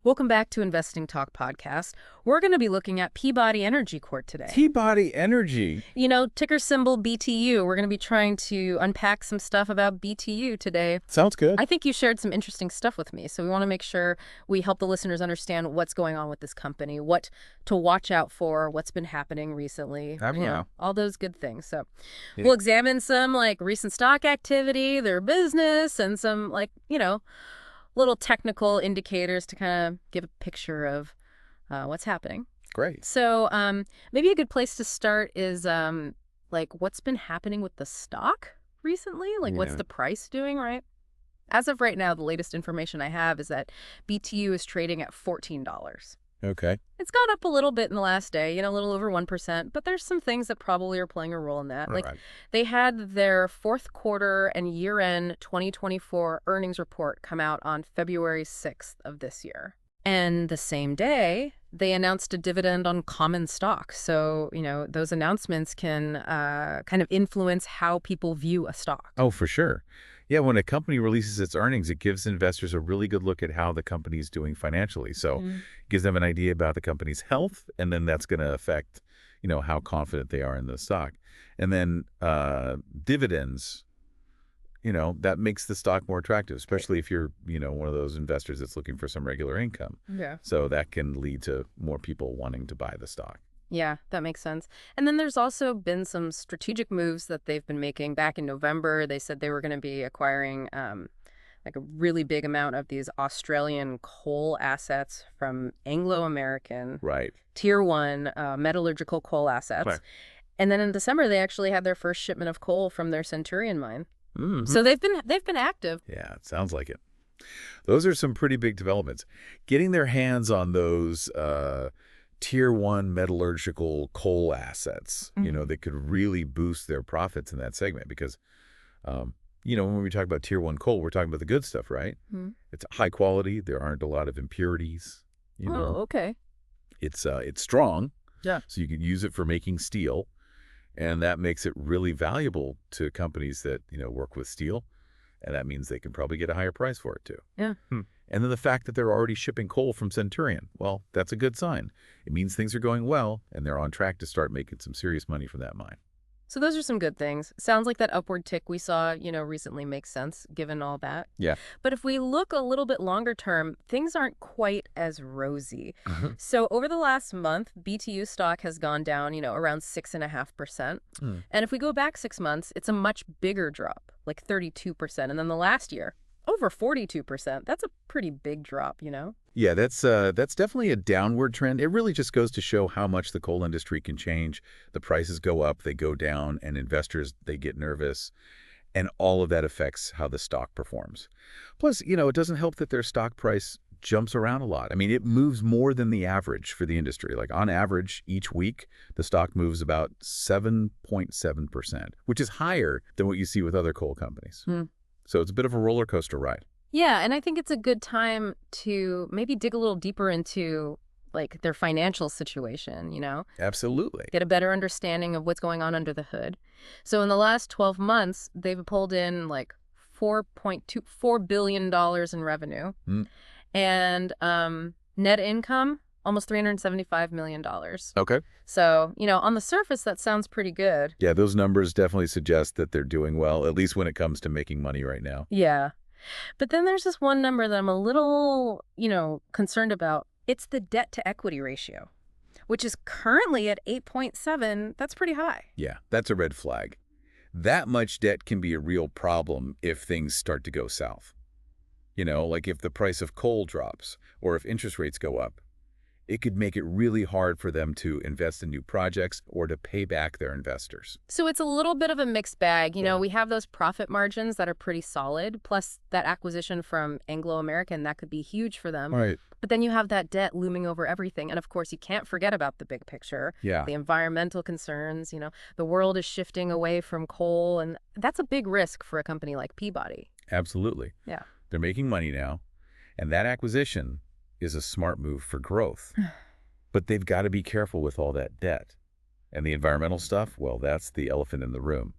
Welcome back to Investing Talk Podcast. We're going to be looking at Peabody Energy Corp today. Peabody Energy. Ticker symbol BTU. We're going to be trying to unpack some stuff about BTU today. Sounds good. I think you shared some interesting stuff with me, so we want to make sure we help the listeners understand what's going on with this company, what to watch out for, what's been happening recently, all those good things. So we'll examine some recent stock activity, their business, and some little technical indicators to kind of give a picture of what's happening. Great. So maybe a good place to start is what's been happening with the stock recently? What's the price doing, right? As of right now, the latest information I have is that BTU is trading at $14. Okay. It's gone up a little bit in the last day, a little over 1%, but there's some things that probably are playing a role in that. Right. They had their fourth quarter and year-end 2024 earnings report come out on February 6th of this year. And the same day, they announced a dividend on common stock. So, those announcements can kind of influence how people view a stock. Oh, for sure. Yeah, when a company releases its earnings, it gives investors a really good look at how the company is doing financially. So it gives them an idea about the company's health, and then that's going to affect, how confident they are in the stock. And then dividends, that makes the stock more attractive, especially if you're, one of those investors that's looking for some regular income. Yeah. So that can lead to more people wanting to buy the stock. Yeah, that makes sense. And then there's also been some strategic moves that they've been making. Back in November, they said they were going to be acquiring a really big amount of these Australian coal assets from Anglo American. Right. Tier 1 metallurgical coal assets. Right. And then in December, they actually had their first shipment of coal from their Centurion mine. Mm-hmm. So they've been active. Yeah, it sounds like it. Those are some pretty big developments. Getting their hands on those Tier 1 metallurgical coal assets, that could really boost their profits in that segment because, when we talk about Tier 1 coal, we're talking about the good stuff, right? It's high quality. There aren't a lot of impurities. Oh, okay. It's strong. Yeah. So you can use it for making steel. And that makes it really valuable to companies that, work with steel. And that means they can probably get a higher price for it, too. Yeah. And then the fact that they're already shipping coal from Centurion, well, that's a good sign. It means things are going well, and they're on track to start making some serious money from that mine. So those are some good things. Sounds like that upward tick we saw, recently makes sense given all that. Yeah. But if we look a little bit longer term, things aren't quite as rosy. So over the last month, BTU stock has gone down, around 6.5%. And if we go back 6 months, it's a much bigger drop, like 32%. And then the last year, over 42%. That's a pretty big drop, Yeah, that's definitely a downward trend. It really just goes to show how much the coal industry can change. The prices go up, they go down, and investors, they get nervous. And all of that affects how the stock performs. Plus, it doesn't help that their stock price jumps around a lot. I mean, it moves more than the average for the industry. Like on average, each week, the stock moves about 7.7%, which is higher than what you see with other coal companies. So it's a bit of a roller coaster ride. Yeah, and I think it's a good time to maybe dig a little deeper into their financial situation, Absolutely. Get a better understanding of what's going on under the hood. So in the last 12 months, they've pulled in $4.24 billion in revenue. And net income, almost $375 million. Okay. So, on the surface, that sounds pretty good. Yeah, those numbers definitely suggest that they're doing well, at least when it comes to making money right now. Yeah. But then there's this one number that I'm a little, concerned about. It's the debt to equity ratio, which is currently at 8.7. That's pretty high. Yeah, that's a red flag. That much debt can be a real problem if things start to go south. Like if the price of coal drops or if interest rates go up. It could make it really hard for them to invest in new projects or to pay back their investors. So it's a little bit of a mixed bag. We have those profit margins that are pretty solid, plus that acquisition from Anglo American, that could be huge for them. Right. But then you have that debt looming over everything. And of course, you can't forget about the big picture. Yeah. The environmental concerns, the world is shifting away from coal. And that's a big risk for a company like Peabody. Absolutely. Yeah. They're making money now. And that acquisition is a smart move for growth. But they've got to be careful with all that debt. And the environmental stuff, well, that's the elephant in the room.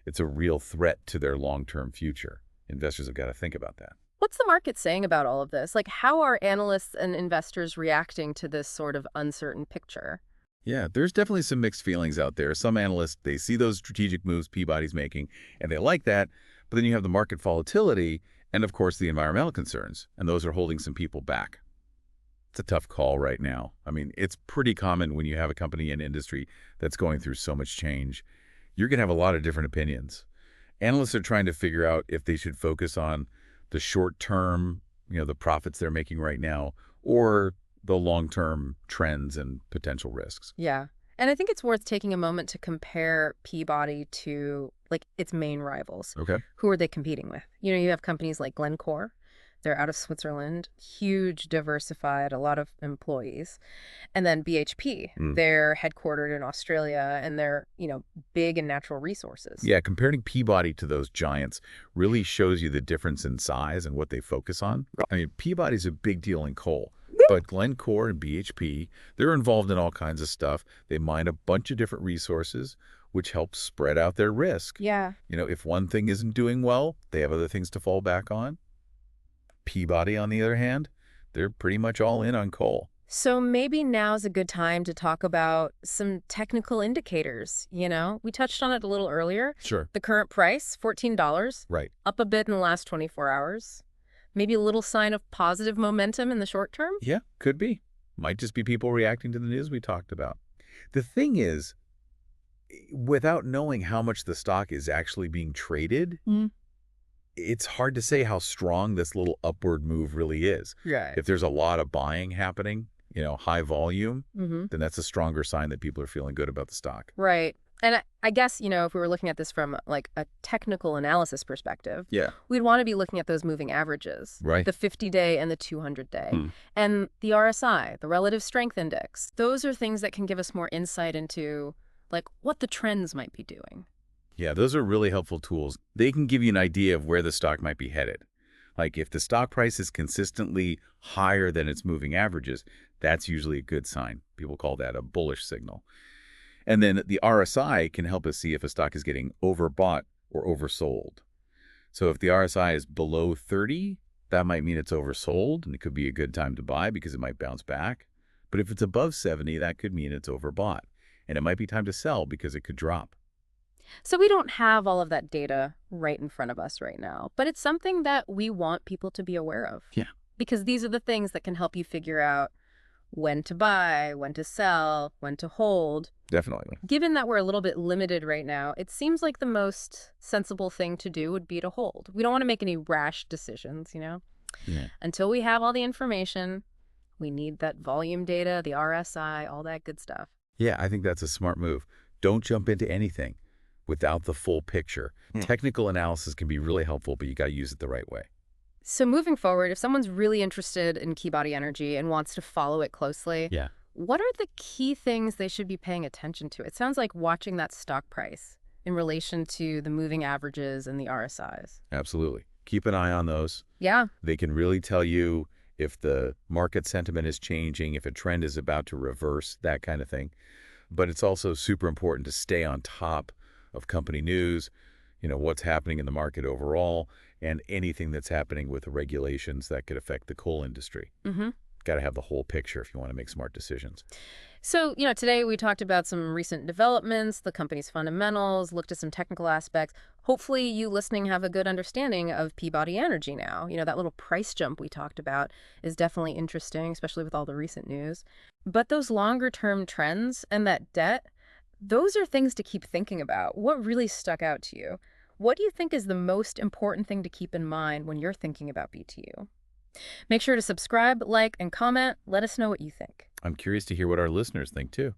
It's a real threat to their long-term future. Investors have got to think about that. What's the market saying about all of this? Like, how are analysts and investors reacting to this sort of uncertain picture? Yeah, there's definitely some mixed feelings out there. Some analysts, they see those strategic moves Peabody's making, and they like that. But then you have the market volatility and, of course, the environmental concerns, and those are holding some people back. It's a tough call right now. I mean, it's pretty common when you have a company and industry that's going through so much change. You're going to have a lot of different opinions. Analysts are trying to figure out if they should focus on the short term, the profits they're making right now, or the long-term trends and potential risks. Yeah. And I think it's worth taking a moment to compare Peabody to like its main rivals. Okay. Who are they competing with? You have companies like Glencore. They're out of Switzerland, huge, diversified, a lot of employees. And then BHP, they're headquartered in Australia and they're, big in natural resources. Yeah, comparing Peabody to those giants really shows you the difference in size and what they focus on. I mean, Peabody's a big deal in coal, but Glencore and BHP, they're involved in all kinds of stuff. They mine a bunch of different resources, which helps spread out their risk. Yeah. If one thing isn't doing well, they have other things to fall back on. Peabody, on the other hand, they're pretty much all in on coal. So maybe now's a good time to talk about some technical indicators, We touched on it a little earlier. Sure. The current price, $14. Right. Up a bit in the last 24 hours. Maybe a little sign of positive momentum in the short term? Yeah, could be. Might just be people reacting to the news we talked about. The thing is, without knowing how much the stock is actually being traded, it's hard to say how strong this little upward move really is. Right. If there's a lot of buying happening, high volume, then that's a stronger sign that people are feeling good about the stock. Right. And I guess, if we were looking at this from like a technical analysis perspective, we'd want to be looking at those moving averages, right? The 50-day and the 200-day, and the RSI, the relative strength index. Those are things that can give us more insight into like what the trends might be doing. Yeah, those are really helpful tools. They can give you an idea of where the stock might be headed. Like if the stock price is consistently higher than its moving averages, that's usually a good sign. People call that a bullish signal. And then the RSI can help us see if a stock is getting overbought or oversold. So if the RSI is below 30, that might mean it's oversold, and it could be a good time to buy because it might bounce back. But if it's above 70, that could mean it's overbought, and it might be time to sell because it could drop. So we don't have all of that data right in front of us right now, but it's something that we want people to be aware of. Yeah. Because these are the things that can help you figure out when to buy, when to sell, when to hold. Definitely. Given that we're a little bit limited right now, it seems like the most sensible thing to do would be to hold. We don't want to make any rash decisions, Yeah. Until we have all the information, we need that volume data, the RSI, all that good stuff. Yeah, I think that's a smart move. Don't jump into anything without the full picture. Technical analysis can be really helpful, but you got to use it the right way. So moving forward, if someone's really interested in Peabody Energy and wants to follow it closely, what are the key things they should be paying attention to? It sounds like watching that stock price in relation to the moving averages and the RSIs. Absolutely. Keep an eye on those. Yeah. They can really tell you if the market sentiment is changing, if a trend is about to reverse, that kind of thing. But it's also super important to stay on top of company news, what's happening in the market overall, and anything that's happening with the regulations that could affect the coal industry. Got to have the whole picture if you want to make smart decisions. So, today we talked about some recent developments, the company's fundamentals, looked at some technical aspects. Hopefully you listening have a good understanding of Peabody Energy now. That little price jump we talked about is definitely interesting, especially with all the recent news. But those longer term trends and that debt, those are things to keep thinking about. What really stuck out to you? What do you think is the most important thing to keep in mind when you're thinking about BTU? Make sure to subscribe, like, and comment. Let us know what you think. I'm curious to hear what our listeners think, too.